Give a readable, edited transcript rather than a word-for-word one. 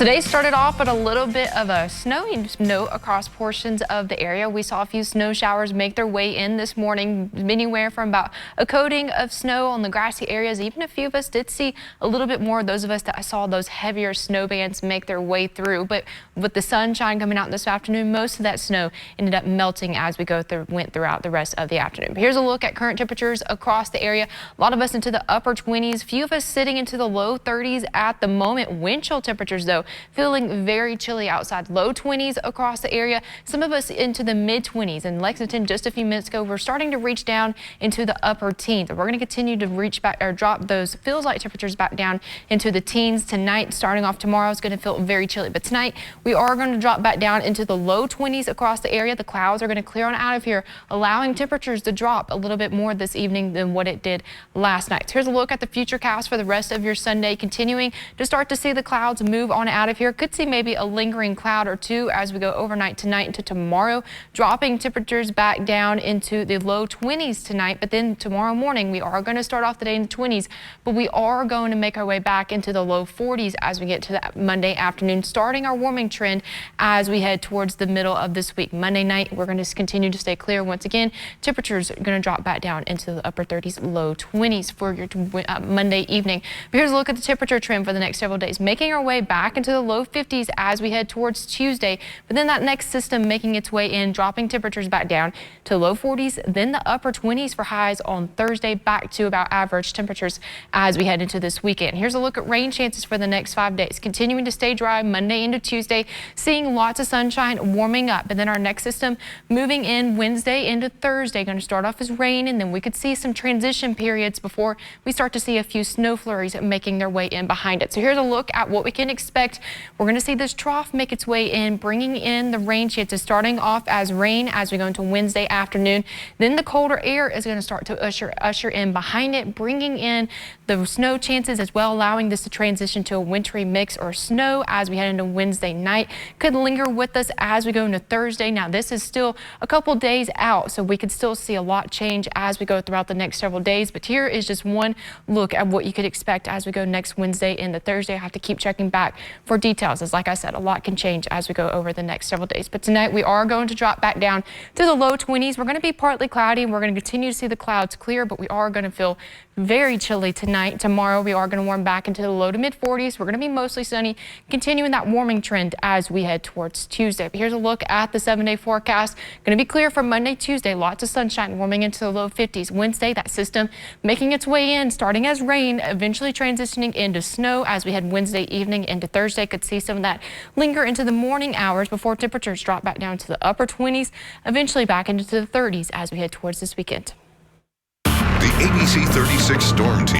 Today started off with a little bit of a snowy note across portions of the area. We saw a few snow showers make their way in this morning, anywhere from about a coating of snow on the grassy areas. Even a few of us did see a little bit more, those of us that saw those heavier snow bands make their way through. But with the sunshine coming out this afternoon, most of that snow ended up melting as we went throughout the rest of the afternoon. But here's a look at current temperatures across the area. A lot of us into the upper 20s, few of us sitting into the low 30s at the moment. Wind chill temperatures, though, feeling very chilly outside. Low 20s across the area. Some of us into the mid 20s. In Lexington, just a few minutes ago, we're starting to reach down into the upper teens. We're going to continue to reach back or drop those feels like temperatures back down into the teens tonight. Starting off tomorrow, it's going to feel very chilly, but tonight we are going to drop back down into the low 20s across the area. The clouds are going to clear on out of here, allowing temperatures to drop a little bit more this evening than what it did last night. So here's a look at the future cast for the rest of your Sunday, continuing to start to see the clouds move on out of here. Could see maybe a lingering cloud or two as we go overnight tonight into tomorrow, dropping temperatures back down into the low 20s tonight. But then tomorrow morning, we are going to start off the day in the 20s, but we are going to make our way back into the low 40s as we get to that Monday afternoon, starting our warming trend as we head towards the middle of this week. Monday night, we're going to continue to stay clear. Once again, temperatures are going to drop back down into the upper 30s, low 20s for your Monday evening. But here's a look at the temperature trend for the next several days, making our way back into the low 50s as we head towards Tuesday. But then that next system making its way in, dropping temperatures back down to low 40s, then the upper 20s for highs on Thursday, back to about average temperatures as we head into this weekend. Here's a look at rain chances for the next 5 days, continuing to stay dry Monday into Tuesday, seeing lots of sunshine warming up. And then our next system moving in Wednesday into Thursday, going to start off as rain, and then we could see some transition periods before we start to see a few snow flurries making their way in behind it. So here's a look at what we can expect. We're going to see this trough make its way in, bringing in the rain chances, starting off as rain as we go into Wednesday afternoon. Then the colder air is going to start to usher in behind it, bringing in the snow chances as well, allowing this to transition to a wintry mix or snow as we head into Wednesday night. Could linger with us as we go into Thursday. Now, this is still a couple days out, so we could still see a lot change as we go throughout the next several days. But here is just one look at what you could expect as we go next Wednesday into Thursday. I have to keep checking back for details, as like I said, a lot can change as we go over the next several days. But tonight we are going to drop back down to the low 20s. We're going to be partly cloudy, and we're going to continue to see the clouds clear, but we are going to feel very chilly tonight. Tomorrow we are going to warm back into the low to mid 40s. We're going to be mostly sunny, continuing that warming trend as we head towards Tuesday. But here's a look at the 7-day forecast. Going to be clear for Monday, Tuesday, lots of sunshine, warming into the low 50s. Wednesday, that system making its way in, starting as rain, eventually transitioning into snow as we head Wednesday evening into Thursday. Could see some of that linger into the morning hours before temperatures drop back down to the upper 20s, eventually back into the 30s as we head towards this weekend. The ABC 36 Storm Team.